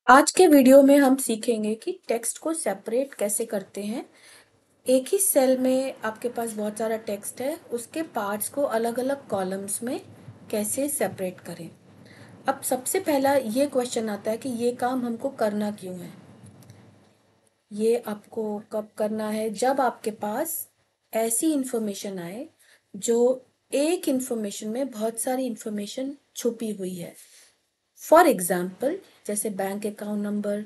आज के वीडियो में हम सीखेंगे कि टेक्स्ट को सेपरेट कैसे करते हैं। एक ही सेल में आपके पास बहुत सारा टेक्स्ट है, उसके पार्ट्स को अलग अलग कॉलम्स में कैसे सेपरेट करें। अब सबसे पहला ये क्वेश्चन आता है कि ये काम हमको करना क्यों है। ये आपको कब करना है? जब आपके पास ऐसी इंफॉर्मेशन आए जो एक इंफॉर्मेशन में बहुत सारी इंफॉर्मेशन छुपी हुई है। फॉर एग्जाम्पल, जैसे बैंक अकाउंट नंबर,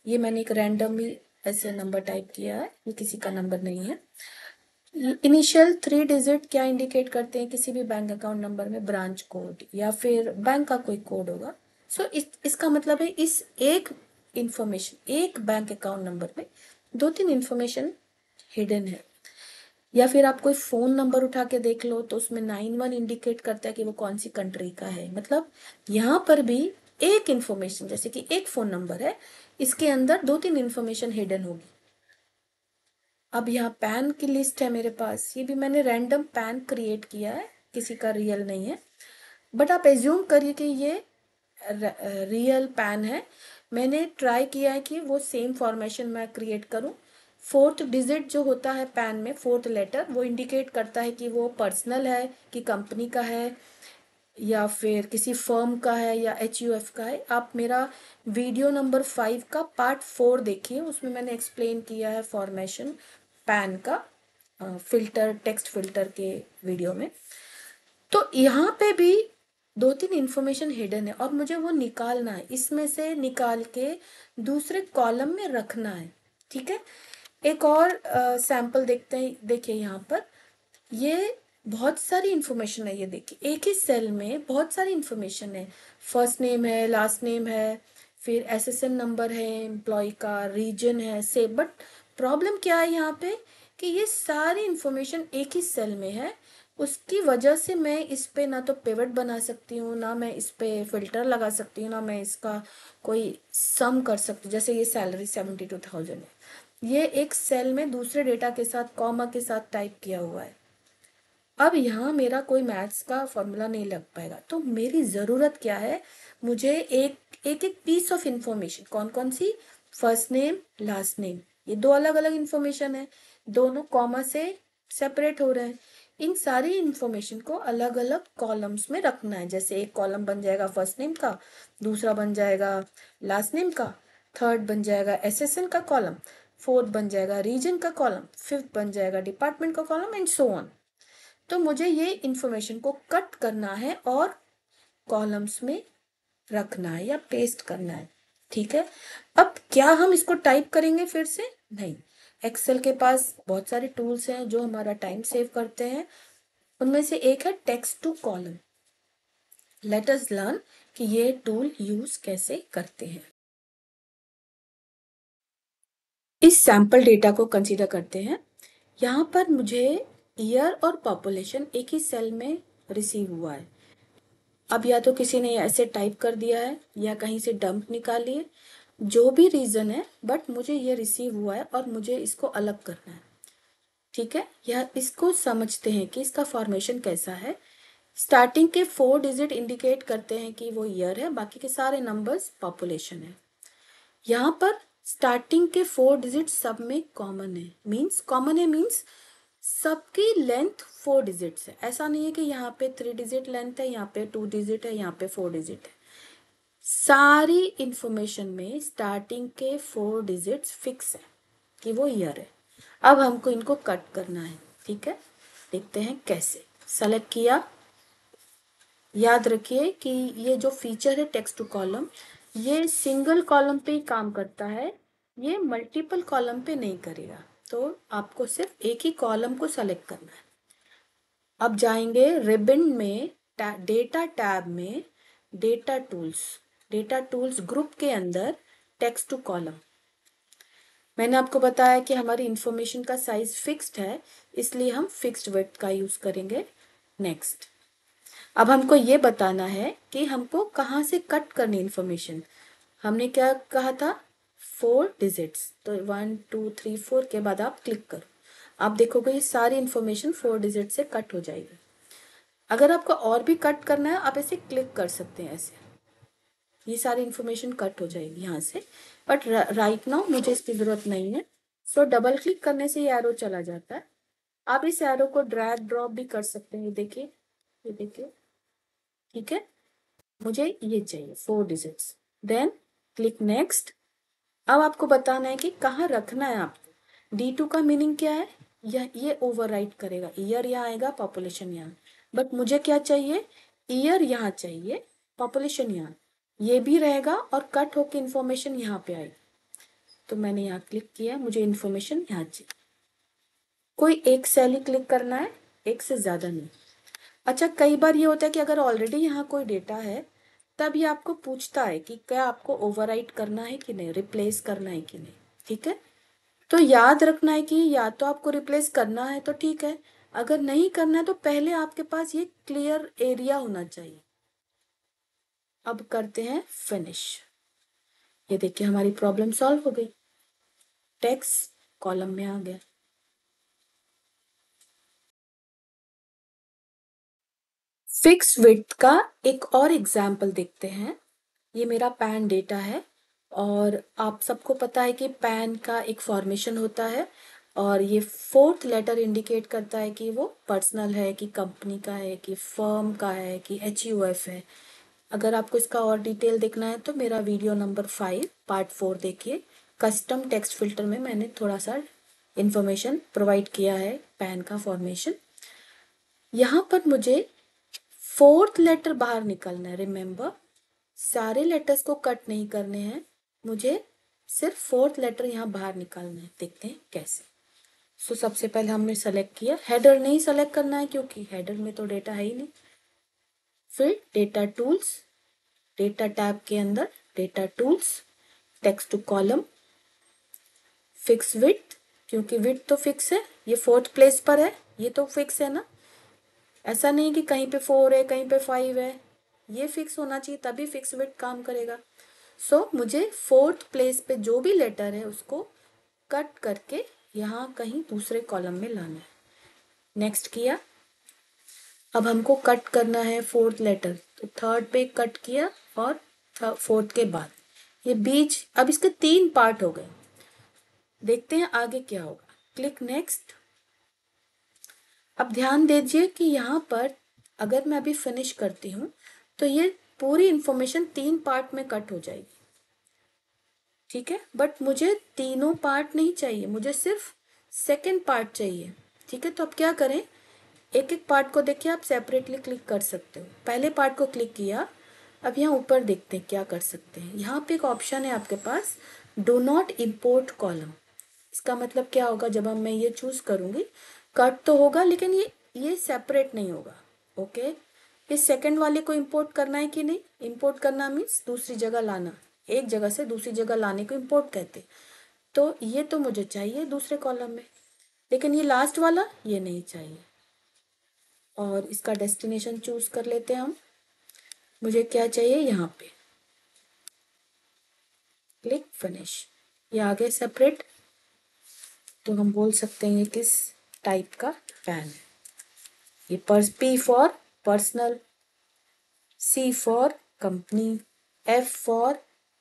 ये मैंने एक रैंडमली ऐसे नंबर टाइप किया है, ये किसी का नंबर नहीं है। इनिशियल 3 डिजिट क्या इंडिकेट करते हैं? किसी भी बैंक अकाउंट नंबर में ब्रांच कोड या फिर बैंक का कोई कोड होगा। सो इसका मतलब है इस एक इंफॉर्मेशन, एक बैंक अकाउंट नंबर में 2-3 इंफॉर्मेशन हिडन है। या फिर आप कोई फोन नंबर उठा के देख लो तो उसमें 91 इंडिकेट करता है कि वो कौन सी कंट्री का है। मतलब यहाँ पर भी एक इंफॉर्मेशन, जैसे कि एक फोन नंबर है, इसके अंदर 2-3 इंफॉर्मेशन हिडन होगी। अब यहाँ पैन की लिस्ट है मेरे पास, ये भी मैंने रैंडम पैन क्रिएट किया है, किसी का रियल नहीं है। बट आप एज्यूम करिए कि ये रियल पैन है। मैंने ट्राई किया है कि वो सेम फॉर्मेशन मैं क्रिएट करूं। 4th डिजिट जो होता है पैन में, 4th लेटर, वो इंडिकेट करता है कि वो पर्सनल है, कि कंपनी का है, या फिर किसी फर्म का है, या HUF का है। आप मेरा वीडियो नंबर 5 का पार्ट 4 देखिए, उसमें मैंने एक्सप्लेन किया है फॉर्मेशन पैन का, फिल्टर, टेक्स्ट फिल्टर के वीडियो में। तो यहाँ पे भी 2-3 इंफॉर्मेशन हिडन है और मुझे वो निकालना है, इसमें से निकाल के दूसरे कॉलम में रखना है। ठीक है, एक और सैंपल देखते हैं। देखिए यहाँ पर ये बहुत सारी इंफॉर्मेशन है। ये देखिए एक ही सेल में बहुत सारी इंफॉर्मेशन है। फर्स्ट नेम है, लास्ट नेम है, फिर SSN नंबर है, एम्प्लॉय का रीजन है, से। बट प्रॉब्लम क्या है यहाँ पे कि ये सारी इंफॉर्मेशन एक ही सेल में है। उसकी वजह से मैं इस पे ना तो पिवट बना सकती हूँ, ना मैं इस पे फिल्टर लगा सकती हूँ, ना मैं इसका कोई सम कर सकती हूँ। जैसे ये सैलरी 72,000 है, ये एक सेल में दूसरे डेटा के साथ कॉमा के साथ टाइप किया हुआ है। अब यहाँ मेरा कोई मैथ्स का फॉर्मूला नहीं लग पाएगा। तो मेरी ज़रूरत क्या है? मुझे एक एक एक पीस ऑफ इंफॉर्मेशन, कौन कौन सी? फर्स्ट नेम, लास्ट नेम, ये 2 अलग अलग इंफॉर्मेशन है, दोनों कॉमा से सेपरेट हो रहे हैं। इन सारी इंफॉर्मेशन को अलग अलग कॉलम्स में रखना है। जैसे एक कॉलम बन जाएगा फर्स्ट नेम का, दूसरा बन जाएगा लास्ट नेम का, थर्ड बन जाएगा SSN का कॉलम, फोर्थ बन जाएगा रीजन का कॉलम, फिफ्थ बन जाएगा डिपार्टमेंट का कॉलम, एंड सो ऑन। तो मुझे ये इंफॉर्मेशन को कट करना है और कॉलम्स में रखना है या पेस्ट करना है। ठीक है, अब क्या हम इसको टाइप करेंगे फिर से? नहीं। एक्सेल के पास बहुत सारे टूल्स हैं जो हमारा टाइम सेव करते हैं। उनमें से एक है text to column. Let us learn कि ये टूल यूज कैसे करते हैं। इस सैंपल डेटा को कंसीडर करते हैं। यहाँ पर मुझे ईयर और पॉपुलेशन एक ही सेल में रिसीव हुआ है। अब या तो किसी ने ऐसे टाइप कर दिया है या कहीं से डंप निकाली है, जो भी रीज़न है, बट मुझे ये रिसीव हुआ है और मुझे इसको अलग करना है। ठीक है, यह इसको समझते हैं कि इसका फॉर्मेशन कैसा है। स्टार्टिंग के 4 डिजिट इंडिकेट करते हैं कि वो ईयर है, बाकी के सारे नंबर्स पॉपुलेशन है। यहाँ पर स्टार्टिंग के 4 डिजिट सब में कॉमन है। मीन्स सबकी लेंथ 4 डिजिट्स है। ऐसा नहीं है कि यहाँ पे 3 डिजिट लेंथ है, यहाँ पे 2 डिजिट है, यहाँ पे 4 डिजिट है। सारी इंफॉर्मेशन में स्टार्टिंग के 4 डिजिट्स फिक्स है कि वो ईयर है। अब हमको इनको कट करना है। ठीक है, देखते हैं कैसे। सेलेक्ट किया। याद रखिए कि ये जो फीचर है टेक्स्ट टू कॉलम, ये सिंगल कॉलम पे ही काम करता है, ये मल्टीपल कॉलम पे नहीं करेगा। तो आपको सिर्फ एक ही कॉलम को सेलेक्ट करना है। अब जाएंगे रिबन में, डेटा टैब में, डेटा टूल्स ग्रुप के अंदर टेक्स्ट टू कॉलम। मैंने आपको बताया कि हमारी इंफॉर्मेशन का साइज फिक्स्ड है, इसलिए हम फिक्स्ड विड्थ का यूज करेंगे। नेक्स्ट। अब हमको ये बताना है कि हमको कहाँ से कट करनी इंफॉर्मेशन। हमने क्या कहा था? 4 डिजिट्स, तो 1 2 3 4 के बाद आप क्लिक करो, आप देखोगे ये सारी इन्फॉर्मेशन 4 डिजिट से कट हो जाएगी। अगर आपको और भी कट करना है आप ऐसे क्लिक कर सकते हैं, ऐसे ये सारी इन्फॉर्मेशन कट हो जाएगी यहाँ से, बट राइट नाउ मुझे इसकी ज़रूरत नहीं है। सो डबल क्लिक करने से ये एरो चला जाता है। आप इस एरो को ड्रैग ड्रॉप भी कर सकते हैं, ये देखिए, ये देखिए, ठीक है। मुझे ये चाहिए 4 डिजिट्स, देन क्लिक नेक्स्ट। अब आपको बताना है कि कहाँ रखना है आपको। D2 का मीनिंग क्या है, ये ओवरराइट करेगा, ईयर यहाँ आएगा, पॉपुलेशन यहाँ, बट मुझे क्या चाहिए, ईयर यहाँ चाहिए, पॉपुलेशन यहाँ, ये भी रहेगा और कट होके इन्फॉर्मेशन यहाँ पे आएगी। तो मैंने यहाँ क्लिक किया, मुझे इन्फॉर्मेशन यहाँ चाहिए। कोई एक सेल ही क्लिक करना है, एक से ज़्यादा नहीं। अच्छा, कई बार ये होता है कि अगर ऑलरेडी यहाँ कोई डेटा है तब ये आपको पूछता है कि क्या आपको ओवरराइट करना है कि नहीं, रिप्लेस करना है कि नहीं, ठीक है। तो याद रखना है कि या तो आपको रिप्लेस करना है तो ठीक है, अगर नहीं करना है तो पहले आपके पास ये क्लियर एरिया होना चाहिए। अब करते हैं फिनिश। ये देखिए हमारी प्रॉब्लम सॉल्व हो गई, टेक्स्ट कॉलम में आ गया। फिक्स विड्थ का एक और एग्जाम्पल देखते हैं। ये मेरा पैन डेटा है और आप सबको पता है कि पैन का एक फॉर्मेशन होता है और ये 4th लेटर इंडिकेट करता है कि वो पर्सनल है कि कंपनी का है कि फर्म का है कि HUF है। अगर आपको इसका और डिटेल देखना है तो मेरा वीडियो नंबर 5 पार्ट 4 देखिए। कस्टम टेक्स्ट फिल्टर में मैंने थोड़ा सा इंफॉर्मेशन प्रोवाइड किया है पैन का फॉर्मेशन। यहाँ पर मुझे 4th लेटर बाहर निकलना है। रिमेंबर, सारे लेटर्स को कट नहीं करने हैं, मुझे सिर्फ 4th लेटर यहाँ बाहर निकालना है। देखते हैं कैसे। सो सबसे पहले हमने सेलेक्ट किया, हेडर नहीं सेलेक्ट करना है क्योंकि हेडर में तो डेटा है ही नहीं। फिर डेटा टूल्स, डेटा टैब के अंदर data tools, text to column, fix width, क्योंकि विड्थ तो फिक्स है, ये 4th प्लेस पर है, ये तो फिक्स है ना। ऐसा नहीं कि कहीं पे 4 है कहीं पे 5 है, ये फिक्स होना चाहिए तभी फिक्स विड्थ काम करेगा। सो मुझे 4th प्लेस पे जो भी लेटर है उसको कट करके यहाँ कहीं दूसरे कॉलम में लाना है। नेक्स्ट किया, अब हमको कट करना है 4th लेटर, तो 3rd पे कट किया और 4th के बाद ये बीच। अब इसके 3 पार्ट हो गए, देखते हैं आगे क्या होगा। Click next. अब ध्यान दीजिए कि यहाँ पर अगर मैं अभी फिनिश करती हूँ तो ये पूरी इंफॉर्मेशन 3 पार्ट में कट हो जाएगी, ठीक है। बट मुझे तीनों पार्ट नहीं चाहिए, मुझे सिर्फ सेकंड पार्ट चाहिए, ठीक है। तो अब क्या करें, एक एक पार्ट को देखिए, आप सेपरेटली क्लिक कर सकते हो। पहले पार्ट को क्लिक किया, अब यहाँ ऊपर देखते हैं क्या कर सकते हैं। यहाँ पे एक ऑप्शन है आपके पास, डू नॉट इम्पोर्ट कॉलम। इसका मतलब क्या होगा, जब हम मैं ये चूज करूंगी कट तो होगा लेकिन ये सेपरेट नहीं होगा, ओके। इस सेकंड वाले को इंपोर्ट करना है कि नहीं, इंपोर्ट करना मीन्स दूसरी जगह लाना, एक जगह से दूसरी जगह लाने को इंपोर्ट कहते। तो ये तो मुझे चाहिए दूसरे कॉलम में, लेकिन ये लास्ट वाला ये नहीं चाहिए। और इसका डेस्टिनेशन चूज कर लेते हैं हम, मुझे क्या चाहिए यहाँ पे, क्लिक फिनिश, ये आगे सेपरेट। तो हम बोल सकते हैं किस टाइप का पैन है। ये P for personal, C for company, F for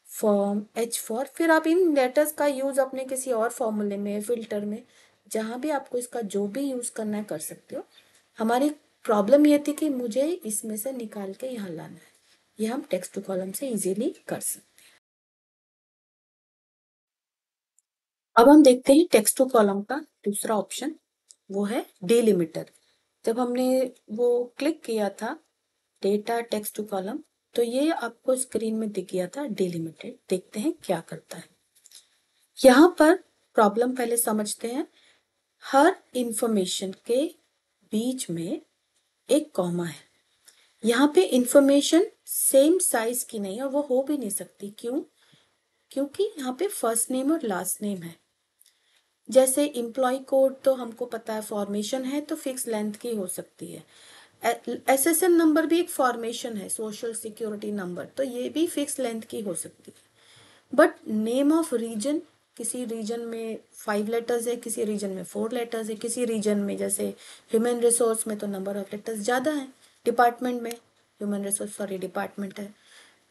form, H for, फिर आप इन लेटर्स का यूज अपने किसी और फॉर्मूले में, फिल्टर में, जहां भी आपको इसका जो भी यूज करना है कर सकते हो। हमारी प्रॉब्लम ये थी कि मुझे इसमें से निकाल के यहाँ लाना है, ये हम टेक्स्ट टू कॉलम से इजीली कर सकते हैं। अब हम देखते हैं टेक्स्ट टू कॉलम का दूसरा ऑप्शन, वो है डिलिमिटर। जब हमने वो क्लिक किया था डेटा टेक्स्ट टू कॉलम, तो ये आपको स्क्रीन में दिख गया था डिलिमिटेड। देखते हैं क्या करता है। यहाँ पर प्रॉब्लम पहले समझते हैं। हर इंफॉर्मेशन के बीच में एक कॉमा है। यहाँ पे इंफॉर्मेशन सेम साइज की नहीं है और वो हो भी नहीं सकती। क्यों? क्योंकि यहाँ पे फर्स्ट नेम और लास्ट नेम है। जैसे एम्प्लॉय कोड तो हमको पता है फॉर्मेशन है तो फिक्स लेंथ की हो सकती है। SSN नंबर भी एक फॉर्मेशन है, सोशल सिक्योरिटी नंबर, तो ये भी फिक्स लेंथ की हो सकती है। बट नेम ऑफ रीजन, किसी रीजन में 5 लेटर्स है, किसी रीजन में 4 लेटर्स है, किसी रीजन में जैसे ह्यूमन रिसोर्स में तो नंबर ऑफ लेटर्स ज़्यादा है, डिपार्टमेंट में ह्यूमन रिसोर्स डिपार्टमेंट है।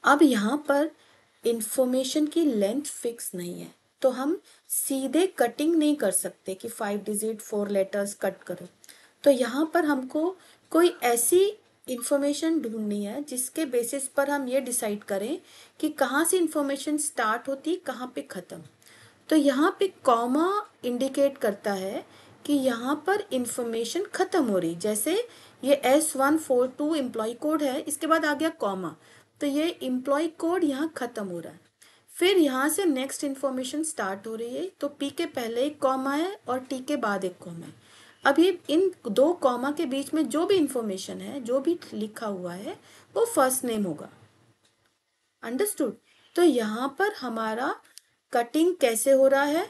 अब यहाँ पर इंफॉर्मेशन की लेंथ फिक्स नहीं है, तो हम सीधे कटिंग नहीं कर सकते कि 5 डिजिट 4 लेटर्स कट करो। तो यहाँ पर हमको कोई ऐसी इंफॉर्मेशन ढूंढनी है जिसके बेसिस पर हम ये डिसाइड करें कि कहाँ से इंफॉर्मेशन स्टार्ट होती, कहाँ पे ख़त्म। तो यहाँ पे कॉमा इंडिकेट करता है कि यहाँ पर इंफॉर्मेशन ख़त्म हो रही, जैसे ये S142 एम्प्लॉय कोड है, इसके बाद आ गया कॉमा, तो ये एम्प्लॉय कोड यहाँ ख़त्म हो रहा है। फिर यहाँ से नेक्स्ट इंफॉर्मेशन स्टार्ट हो रही है, तो P के पहले एक कॉमा है और T के बाद एक कॉमा है। अब ये इन दो कॉमा के बीच में जो भी इंफॉर्मेशन है, जो भी लिखा हुआ है, वो फर्स्ट नेम होगा। अंडरस्टूड? तो यहाँ पर हमारा कटिंग कैसे हो रहा है?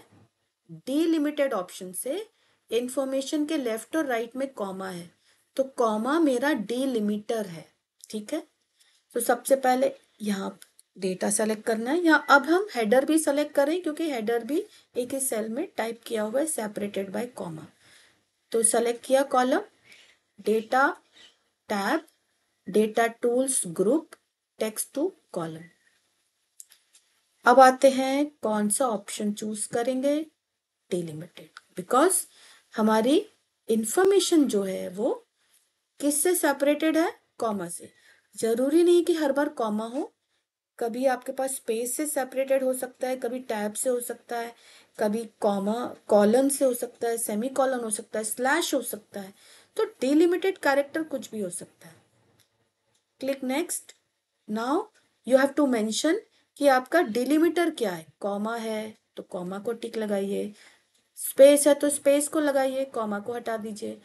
डिलिमिटेड ऑप्शन से इंफॉर्मेशन के लेफ्ट और राइट में कॉमा है, तो कॉमा मेरा डिलिमिटर है। ठीक है, तो सबसे पहले यहाँ डेटा सेलेक्ट करना है। यहाँ अब हम हेडर भी सेलेक्ट करें क्योंकि हेडर भी एक ही सेल में टाइप किया हुआ है, सेपरेटेड बाय कॉमा। तो सेलेक्ट किया column, data tab, data tools group, text to column. अब आते हैं कौन सा ऑप्शन चूज करेंगे? डिलिमिटेड, बिकॉज हमारी इंफॉर्मेशन जो है वो किससे सेपरेटेड है? कॉमा से। जरूरी नहीं कि हर बार कॉमा हो, कभी आपके पास स्पेस से सेपरेटेड हो सकता है, कभी टैब से हो सकता है, कभी कॉमा कॉलन से हो सकता है, सेमी कॉलन हो सकता है, स्लैश हो सकता है। तो डिलिमिटेड कैरेक्टर कुछ भी हो सकता है। Click next. Now you have to mention कि आपका डिलिमिटर क्या है। कॉमा है तो कॉमा को टिक लगाइए, स्पेस है तो स्पेस को लगाइए, कॉमा को हटा दीजिए।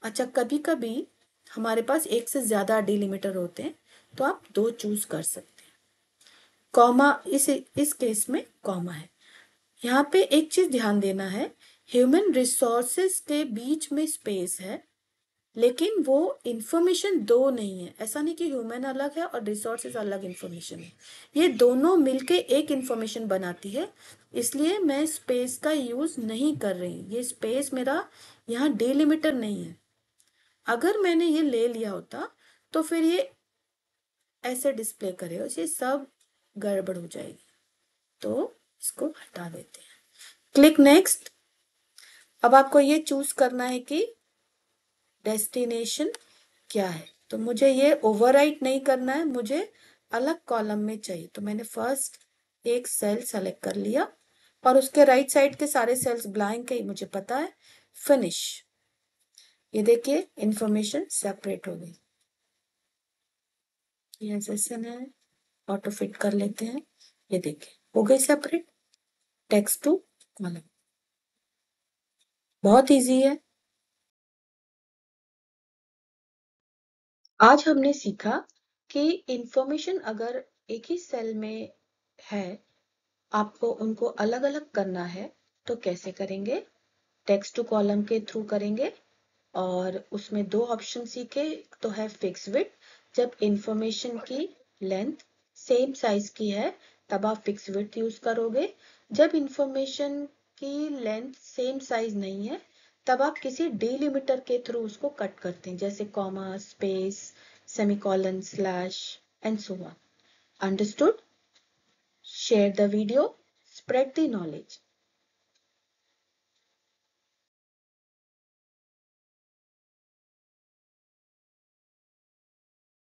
अच्छा, कभी कभी हमारे पास एक से ज्यादा डिलिमिटर होते हैं, तो आप 2 चूज कर सकते हैं। कॉमा इस केस में कॉमा है। यहाँ पे एक चीज ध्यान देना है, ह्यूमन रिसोर्सेस के बीच में स्पेस है, लेकिन वो इंफॉर्मेशन 2 नहीं है। ऐसा नहीं कि ह्यूमन अलग है और रिसोर्सेज अलग इंफॉर्मेशन है, ये दोनों मिलके एक इंफॉर्मेशन बनाती है। इसलिए मैं स्पेस का यूज नहीं कर रही, ये स्पेस मेरा यहाँ डिलिमिटर नहीं है। अगर मैंने ये ले लिया होता तो फिर ये ऐसे डिस्प्ले करेगा, ये सब गड़बड़ हो जाएगी, तो इसको हटा देते हैं। Click next. अब आपको ये चूज करना है कि डेस्टिनेशन क्या है, तो मुझे ये ओवरराइट नहीं करना है, मुझे अलग कॉलम में चाहिए। तो मैंने फर्स्ट एक सेल सेलेक्ट कर लिया और उसके राइट साइड के सारे सेल्स ब्लैंक है, मुझे पता है। फिनिश। ये देखिए इंफॉर्मेशन सेपरेट हो गई। ये सेशन है, ऑटो फिट कर लेते हैं। ये देखिए हो गई सेपरेट, टेक्स्ट टू कॉलम। बहुत इजी है। आज हमने सीखा कि इंफॉर्मेशन अगर एक ही सेल में है, आपको उनको अलग अलग करना है तो कैसे करेंगे? टेक्स्ट टू कॉलम के थ्रू करेंगे। और उसमें 2 ऑप्शन सीखे, तो है फिक्स विड्थ, जब इंफॉर्मेशन की लेंथ सेम साइज की है तब आप फिक्स विड्थ यूज करोगे। जब इंफॉर्मेशन की लेंथ सेम साइज नहीं है तब आप किसी डिलिमिटर के थ्रू उसको कट करते हैं, जैसे comma, space, semicolon, slash and so on. Understood? Share the video, spread the knowledge.